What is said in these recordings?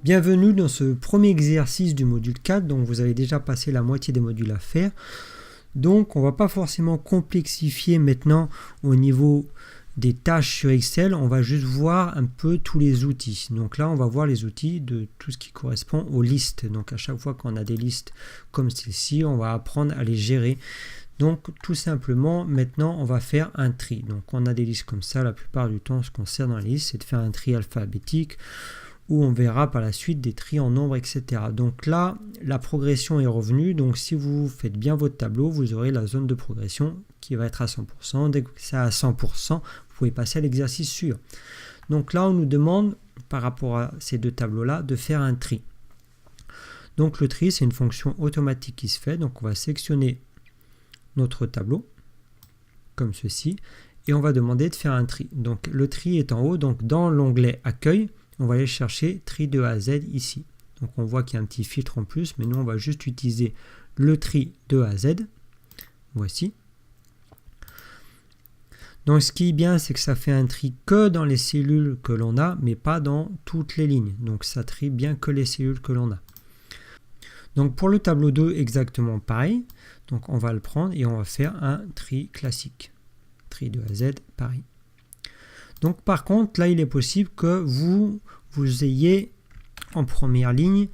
Bienvenue dans ce premier exercice du module 4, donc vous avez déjà passé la moitié des modules à faire. Donc on ne va pas forcément complexifier maintenant au niveau des tâches sur Excel, on va juste voir un peu tous les outils. Donc là on va voir les outils de tout ce qui correspond aux listes. Donc à chaque fois qu'on a des listes comme celle-ci, on va apprendre à les gérer. Donc tout simplement maintenant on va faire un tri. Donc on a des listes comme ça, la plupart du temps ce qu'on sert dans les listes c'est de faire un tri alphabétique, où on verra par la suite des tris en nombre, etc. Donc là, la progression est revenue. Donc si vous faites bien votre tableau, vous aurez la zone de progression qui va être à 100%. Dès que c'est à 100%, vous pouvez passer à l'exercice suivant. Donc là, on nous demande, par rapport à ces deux tableaux-là, de faire un tri. Donc le tri, c'est une fonction automatique qui se fait. Donc on va sélectionner notre tableau, comme ceci, et on va demander de faire un tri. Donc le tri est en haut, donc dans l'onglet Accueil, on va aller chercher tri de A à Z ici. Donc on voit qu'il y a un petit filtre en plus, mais nous on va juste utiliser le tri de A à Z. Voici. Donc ce qui est bien, c'est que ça fait un tri que dans les cellules que l'on a, mais pas dans toutes les lignes. Donc ça trie bien que les cellules que l'on a. Donc pour le tableau 2, exactement pareil. Donc on va le prendre et on va faire un tri classique. Tri de A à Z, pareil. Donc par contre, là il est possible que vous ayez en première ligne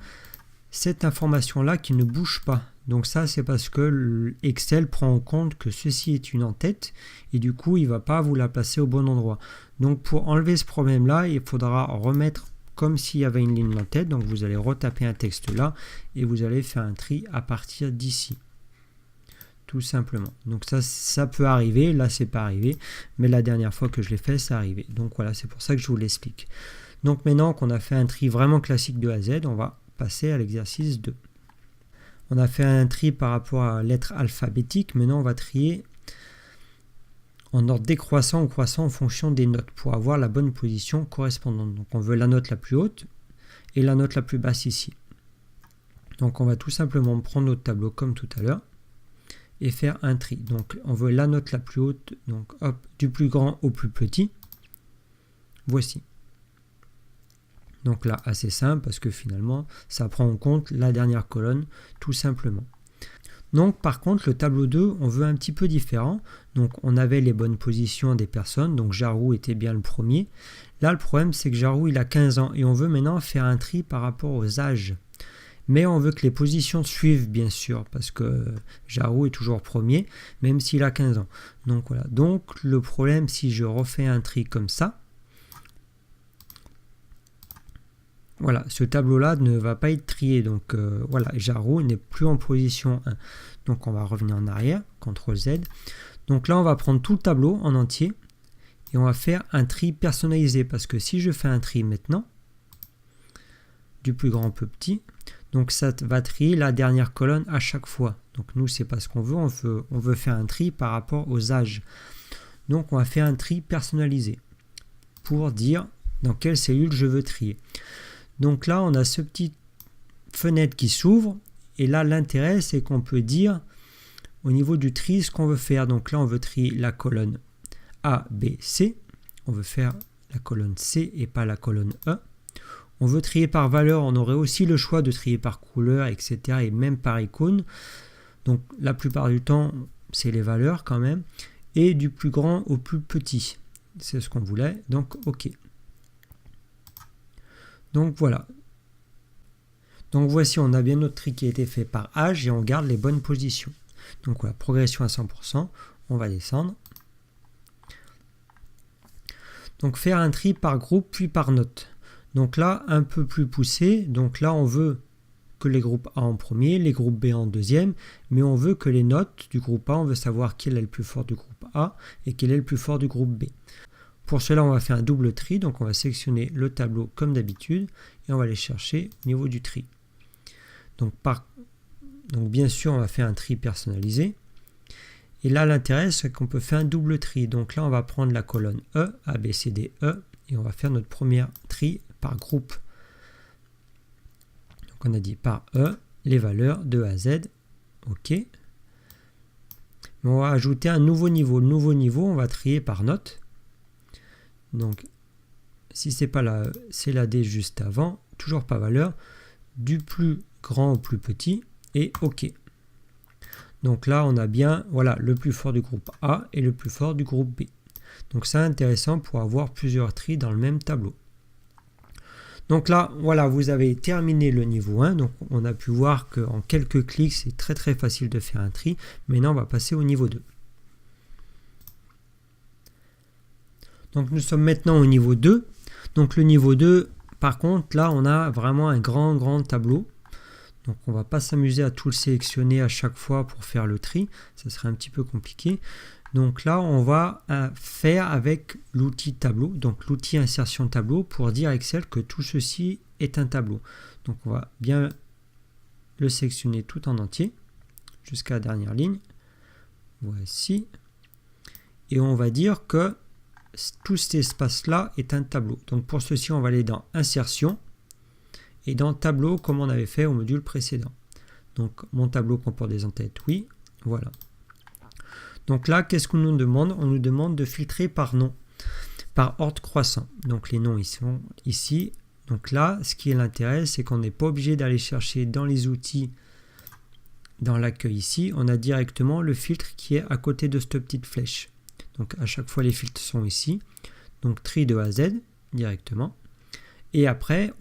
cette information-là qui ne bouge pas. Donc ça c'est parce que Excel prend en compte que ceci est une en-tête et du coup il ne va pas vous la placer au bon endroit. Donc pour enlever ce problème-là, il faudra remettre comme s'il y avait une ligne en-tête. Donc vous allez retaper un texte là et vous allez faire un tri à partir d'ici. Tout simplement. Donc ça peut arriver, là c'est pas arrivé, mais la dernière fois que je l'ai fait, ça arrivé. Donc voilà, c'est pour ça que je vous l'explique. Donc maintenant qu'on a fait un tri vraiment classique de A à Z, on va passer à l'exercice 2. On a fait un tri par rapport à lettres alphabétiques, maintenant on va trier en ordre décroissant ou croissant en fonction des notes pour avoir la bonne position correspondante. Donc on veut la note la plus haute et la note la plus basse ici. Donc on va tout simplement prendre notre tableau comme tout à l'heure et faire un tri. Donc on veut la note la plus haute, donc hop, du plus grand au plus petit. Voici. Donc là, assez simple parce que finalement, ça prend en compte la dernière colonne, tout simplement. Donc par contre, le tableau 2, on veut un petit peu différent. Donc on avait les bonnes positions des personnes, donc Jarou était bien le premier. Là, le problème, c'est que Jarou, il a 15 ans et on veut maintenant faire un tri par rapport aux âges. Mais on veut que les positions suivent, bien sûr, parce que Jarou est toujours premier, même s'il a 15 ans. Donc voilà. Donc le problème, si je refais un tri comme ça, voilà, ce tableau-là ne va pas être trié. Donc voilà, Jarou n'est plus en position 1. Donc on va revenir en arrière, CTRL Z. Donc là, on va prendre tout le tableau en entier et on va faire un tri personnalisé. Parce que si je fais un tri maintenant, du plus grand au plus petit, donc ça va trier la dernière colonne à chaque fois. Donc nous, c'est pas ce qu'on veut. On veut faire un tri par rapport aux âges. Donc on va faire un tri personnalisé pour dire dans quelle cellule je veux trier. Donc là, on a ce petit fenêtre qui s'ouvre. Et là, l'intérêt, c'est qu'on peut dire au niveau du tri ce qu'on veut faire. Donc là, on veut trier la colonne A, B, C. On veut faire la colonne C et pas la colonne E. On veut trier par valeur, on aurait aussi le choix de trier par couleur, etc. et même par icône. Donc la plupart du temps, c'est les valeurs quand même. Et du plus grand au plus petit. C'est ce qu'on voulait. Donc OK. Donc voilà. Donc voici, on a bien notre tri qui a été fait par âge et on garde les bonnes positions. Donc voilà, progression à 100%. On va descendre. Donc faire un tri par groupe puis par note. Donc là, un peu plus poussé, donc là on veut que les groupes A en premier, les groupes B en deuxième, mais on veut que les notes du groupe A, on veut savoir quel est le plus fort du groupe A et quel est le plus fort du groupe B. Pour cela, on va faire un double tri, donc on va sélectionner le tableau comme d'habitude et on va aller chercher au niveau du tri. Donc bien sûr, on va faire un tri personnalisé. Et là, l'intérêt, c'est qu'on peut faire un double tri. Donc là, on va prendre la colonne E, A, B, C, D, E, et on va faire notre premier tri par groupe. Donc on a dit par E, les valeurs de A à Z. OK. Mais on va ajouter un nouveau niveau. Le nouveau niveau, on va trier par note. Donc si c'est pas la, c'est la D juste avant. toujours pas valeur, du plus grand au plus petit, et OK. Donc là, on a bien voilà, le plus fort du groupe A et le plus fort du groupe B. Donc c'est intéressant pour avoir plusieurs tris dans le même tableau. Donc là, voilà, vous avez terminé le niveau 1. Donc on a pu voir qu'en quelques clics, c'est très très facile de faire un tri. Maintenant, on va passer au niveau 2. Donc nous sommes maintenant au niveau 2. Donc le niveau 2, par contre, là, on a vraiment un grand tableau. Donc on ne va pas s'amuser à tout le sélectionner à chaque fois pour faire le tri. Ça serait un petit peu compliqué. Donc là, on va faire avec l'outil tableau, donc l'outil insertion tableau, pour dire à Excel que tout ceci est un tableau. Donc on va bien le sélectionner tout en entier, jusqu'à la dernière ligne. Voici. Et on va dire que tout cet espace-là est un tableau. Donc pour ceci, on va aller dans insertion et dans tableau, comme on avait fait au module précédent. Donc mon tableau comporte des entêtes, oui, voilà. Donc là, qu'est-ce qu'on nous demande? On nous demande de filtrer par nom, par ordre croissant. Donc les noms ils sont ici. Donc là, ce qui est l'intérêt, c'est qu'on n'est pas obligé d'aller chercher dans les outils, dans l'accueil ici. On a directement le filtre qui est à côté de cette petite flèche. Donc à chaque fois, les filtres sont ici. Donc tri de A à Z directement. Et après,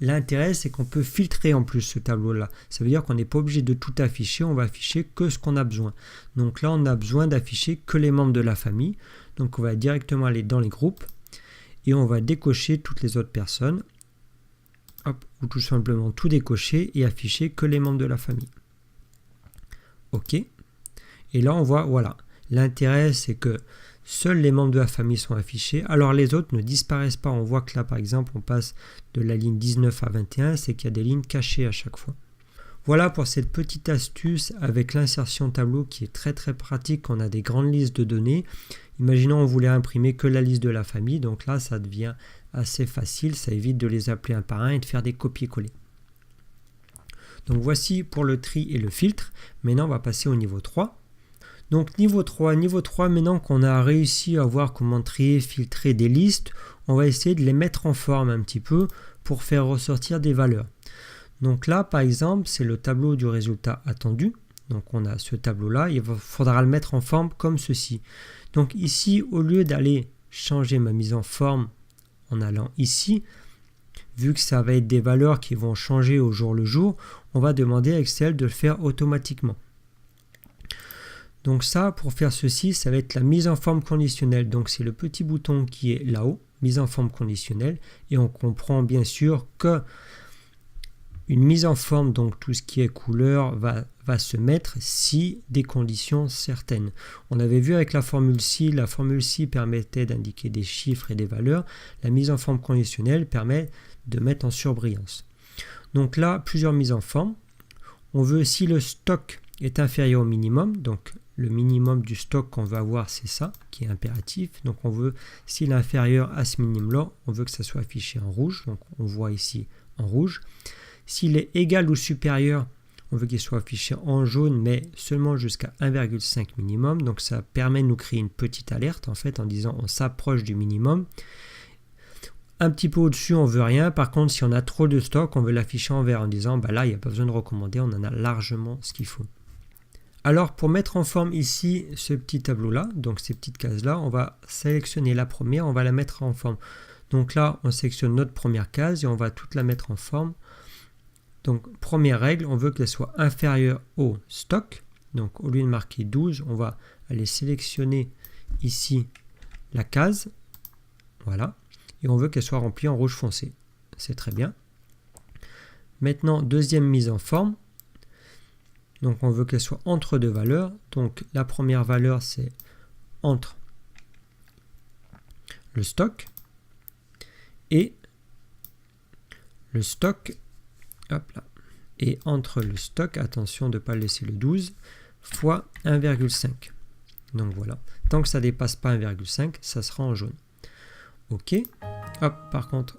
l'intérêt, c'est qu'on peut filtrer en plus ce tableau-là. Ça veut dire qu'on n'est pas obligé de tout afficher, on va afficher que ce qu'on a besoin. Donc là, on a besoin d'afficher que les membres de la famille. Donc on va directement aller dans les groupes et on va décocher toutes les autres personnes. Hop, ou tout simplement tout décocher et afficher que les membres de la famille. OK. Et là, on voit, voilà. L'intérêt, c'est que seuls les membres de la famille sont affichés. Alors les autres ne disparaissent pas. On voit que là, par exemple, on passe de la ligne 19 à 21. C'est qu'il y a des lignes cachées à chaque fois. Voilà pour cette petite astuce avec l'insertion tableau qui est très très pratique quand on a des grandes listes de données. Imaginons on voulait imprimer que la liste de la famille. Donc là, ça devient assez facile. Ça évite de les appeler un par un et de faire des copier-coller. Donc voici pour le tri et le filtre. Maintenant, on va passer au niveau 3. Donc niveau 3, maintenant qu'on a réussi à voir comment trier, filtrer des listes, on va essayer de les mettre en forme un petit peu pour faire ressortir des valeurs. Donc là, par exemple, c'est le tableau du résultat attendu. Donc on a ce tableau-là, il faudra le mettre en forme comme ceci. Donc ici, au lieu d'aller changer ma mise en forme en allant ici, vu que ça va être des valeurs qui vont changer au jour le jour, on va demander à Excel de le faire automatiquement. Donc ça, pour faire ceci, ça va être la mise en forme conditionnelle. Donc c'est le petit bouton qui est là-haut, mise en forme conditionnelle. Et on comprend bien sûr que une mise en forme, donc tout ce qui est couleur, va se mettre si des conditions certaines. On avait vu avec la formule si permettait d'indiquer des chiffres et des valeurs. La mise en forme conditionnelle permet de mettre en surbrillance. Donc là, plusieurs mises en forme. On veut si le stock est inférieur au minimum, donc le minimum du stock qu'on veut avoir, c'est ça, qui est impératif. Donc on veut, s'il est inférieur à ce minimum-là, on veut que ça soit affiché en rouge. Donc on voit ici en rouge. S'il est égal ou supérieur, on veut qu'il soit affiché en jaune, mais seulement jusqu'à 1,5 minimum. Donc ça permet de nous créer une petite alerte, en fait, en disant on s'approche du minimum. Un petit peu au-dessus, on veut rien. Par contre, si on a trop de stock, on veut l'afficher en vert en disant bah là, il n'y a pas besoin de recommander, on en a largement ce qu'il faut. Alors pour mettre en forme ici ce petit tableau-là, donc ces petites cases-là, on va sélectionner la première, on va la mettre en forme. Donc là, on sélectionne notre première case et on va toute la mettre en forme. Donc première règle, on veut qu'elle soit inférieure au stock. Donc au lieu de marquer 12, on va aller sélectionner ici la case. Voilà. Et on veut qu'elle soit remplie en rouge foncé. C'est très bien. Maintenant, deuxième mise en forme. Donc on veut qu'elle soit entre deux valeurs. Donc la première valeur, c'est entre le stock et le stock. Hop là. Et entre le stock, attention de ne pas laisser le 12, fois 1,5. Donc voilà. Tant que ça ne dépasse pas 1,5, ça sera en jaune. OK. Hop, par contre.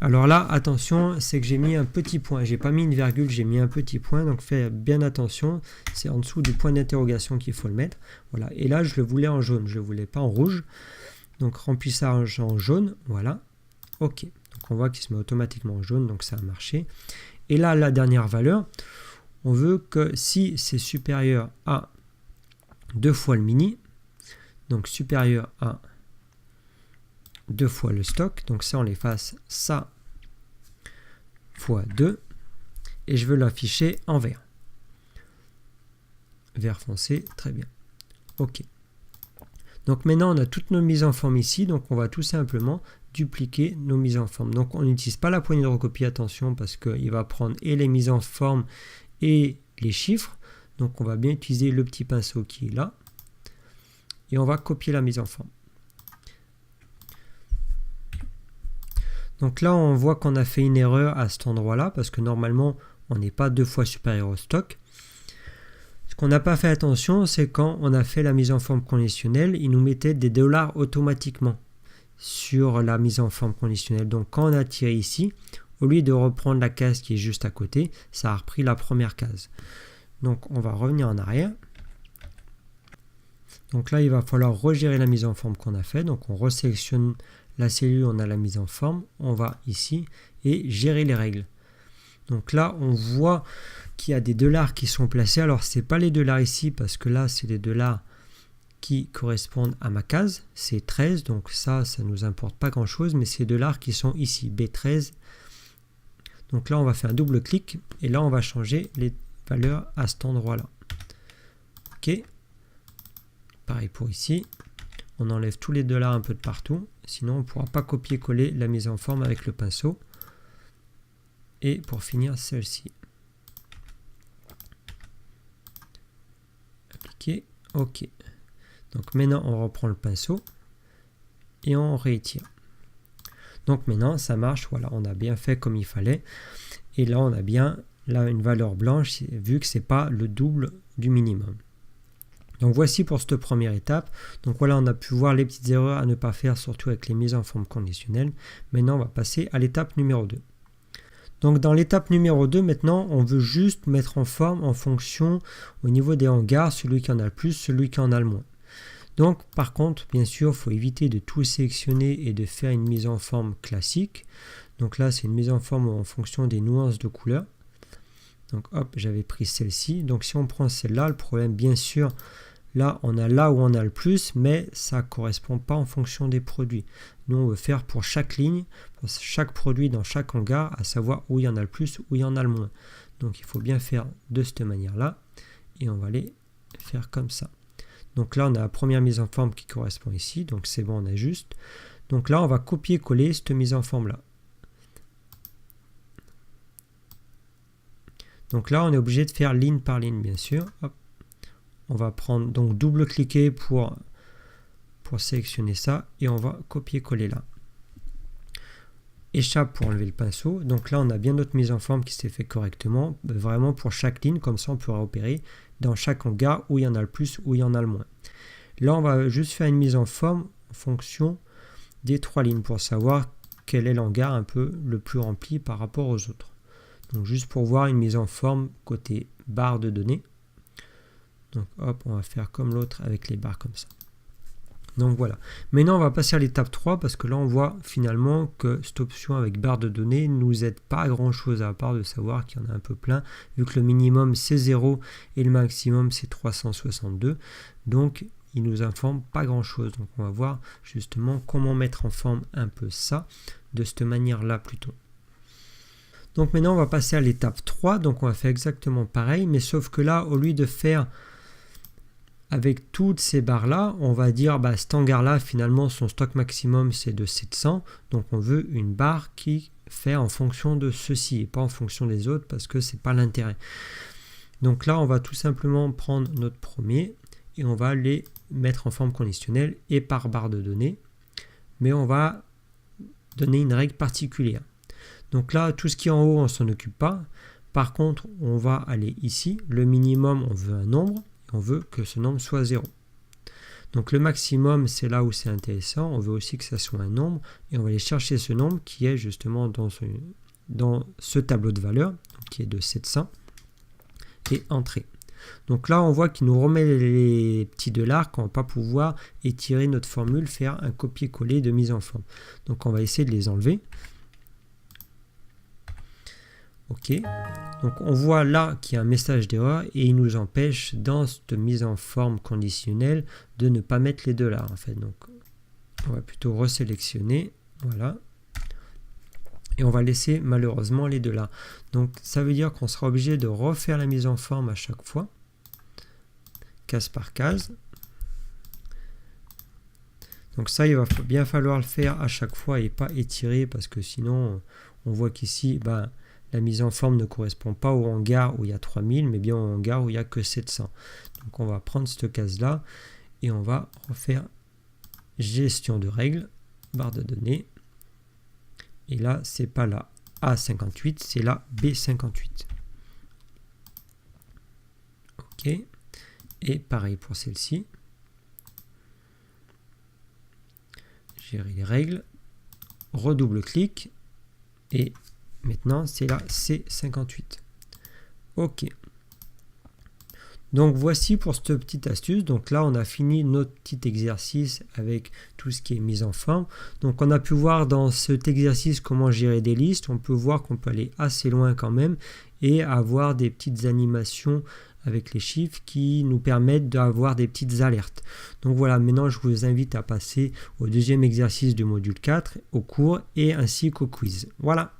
Alors là, attention, c'est que j'ai mis un petit point. J'ai pas mis une virgule, j'ai mis un petit point. Donc faites bien attention. C'est en dessous du point d'interrogation qu'il faut le mettre. Voilà. Et là, je le voulais en jaune. Je ne le voulais pas en rouge. Donc remplissage en jaune. Voilà. OK. Donc on voit qu'il se met automatiquement en jaune, donc ça a marché. Et là, la dernière valeur, on veut que si c'est supérieur à 2 fois le mini, donc supérieur à 2 fois le stock, donc ça on l'efface, ça fois 2, et je veux l'afficher en vert. Vert foncé, très bien. OK. Donc maintenant on a toutes nos mises en forme ici, donc on va tout simplement dupliquer nos mises en forme. Donc on n'utilise pas la poignée de recopie, attention, parce qu'il va prendre et les mises en forme et les chiffres. Donc on va bien utiliser le petit pinceau qui est là, et on va copier la mise en forme. Donc là on voit qu'on a fait une erreur à cet endroit là, parce que normalement on n'est pas 2 fois supérieur au stock. Ce qu'on n'a pas fait attention, c'est quand on a fait la mise en forme conditionnelle, il nous mettait des dollars automatiquement sur la mise en forme conditionnelle. Donc quand on a tiré ici, au lieu de reprendre la case qui est juste à côté, ça a repris la première case. Donc on va revenir en arrière. Donc là il va falloir regérer la mise en forme qu'on a fait. Donc on resélectionne la cellule, on a la mise en forme, on va ici et gérer les règles. Donc là on voit qu'il y a des dollars qui sont placés. Alors c'est pas les dollars ici, parce que là c'est des dollars qui correspondent à ma case, c'est 13, donc ça nous importe pas grand chose, mais c'est dollars qui sont ici, B13. Donc là on va faire un double clic, et là on va changer les valeurs à cet endroit là. OK, pareil pour ici, on enlève tous les dollars un peu de partout, sinon on ne pourra pas copier-coller la mise en forme avec le pinceau. Et pour finir, celle-ci. Appliquer, OK. Donc maintenant on reprend le pinceau et on réétire. Donc maintenant ça marche, voilà, on a bien fait comme il fallait. Et là on a bien là une valeur blanche, vu que c'est pas le double du minimum. Donc voici pour cette première étape. Donc voilà, on a pu voir les petites erreurs à ne pas faire, surtout avec les mises en forme conditionnelles. Maintenant on va passer à l'étape numéro 2. Donc dans l'étape numéro 2, maintenant, on veut juste mettre en forme en fonction au niveau des hangars, celui qui en a le plus, celui qui en a le moins. Donc par contre, bien sûr, il faut éviter de tout sélectionner et de faire une mise en forme classique. Donc là, c'est une mise en forme en fonction des nuances de couleurs. Donc hop, j'avais pris celle-ci. Donc si on prend celle-là, le problème, bien sûr, là, on a là où on a le plus, mais ça ne correspond pas en fonction des produits. Nous, on veut faire pour chaque ligne, pour chaque produit dans chaque hangar, à savoir où il y en a le plus, où il y en a le moins. Donc, il faut bien faire de cette manière-là. Et on va les faire comme ça. Donc là, on a la première mise en forme qui correspond ici. Donc, c'est bon, on ajuste. Donc là, on va copier-coller cette mise en forme-là. Donc là, on est obligé de faire ligne par ligne, bien sûr. Hop. On va prendre, donc double-cliquer pour sélectionner ça, et on va copier-coller là. Échappe pour enlever le pinceau. Donc là, on a bien notre mise en forme qui s'est fait correctement, vraiment pour chaque ligne, comme ça on pourra opérer dans chaque hangar où il y en a le plus, où il y en a le moins. Là, on va juste faire une mise en forme en fonction des 3 lignes pour savoir quel est l'hangar un peu le plus rempli par rapport aux autres. Donc juste pour voir une mise en forme côté barre de données. Donc hop, on va faire comme l'autre avec les barres comme ça. Donc voilà. Maintenant, on va passer à l'étape 3 parce que là, on voit finalement que cette option avec barre de données ne nous aide pas à grand chose à part de savoir qu'il y en a un peu plein, vu que le minimum c'est 0 et le maximum c'est 362. Donc, il nous informe pas grand chose. Donc, on va voir justement comment mettre en forme un peu ça, de cette manière-là plutôt. Donc maintenant, on va passer à l'étape 3. Donc, on va faire exactement pareil, mais sauf que là, au lieu de faire avec toutes ces barres-là, on va dire, cet hangar-là, finalement, son stock maximum, c'est de 700. Donc, on veut une barre qui fait en fonction de ceci et pas en fonction des autres parce que c'est pas l'intérêt. Donc là, on va tout simplement prendre notre premier et on va les mettre en forme conditionnelle et par barre de données. Mais on va donner une règle particulière. Donc là, tout ce qui est en haut, on ne s'en occupe pas. Par contre, on va aller ici. Le minimum, on veut un nombre. On veut que ce nombre soit 0. Donc le maximum, c'est là où c'est intéressant. On veut aussi que ça soit un nombre. Et on va aller chercher ce nombre qui est justement dans ce tableau de valeurs, qui est de 700. Et entrer. Donc là, on voit qu'il nous remet les petits dollars qu'on ne va pas pouvoir étirer notre formule, faire un copier-coller de mise en forme. Donc on va essayer de les enlever. OK. Donc on voit là qu'il y a un message d'erreur et il nous empêche dans cette mise en forme conditionnelle de ne pas mettre les $. En fait. Donc on va plutôt resélectionner. Voilà. Et on va laisser malheureusement les $. Donc ça veut dire qu'on sera obligé de refaire la mise en forme à chaque fois. Case par case. Donc ça, il va bien falloir le faire à chaque fois et pas étirer parce que sinon, on voit qu'ici, la mise en forme ne correspond pas au hangar où il y a 3000, mais bien au hangar où il n'y a que 700. Donc on va prendre cette case-là et on va refaire gestion de règles, barre de données. Et là, c'est pas la A58, c'est la B58. OK. Et pareil pour celle-ci. Gérer les règles, redouble-clic et maintenant c'est la C58. OK. Donc voici pour cette petite astuce. Donc là on a fini notre petit exercice avec tout ce qui est mise en forme. Donc on a pu voir dans cet exercice comment gérer des listes. On peut voir qu'on peut aller assez loin quand même et avoir des petites animations avec les chiffres qui nous permettent d'avoir des petites alertes. Donc voilà, maintenant je vous invite à passer au deuxième exercice du module 4, au cours et ainsi qu'au quiz. Voilà.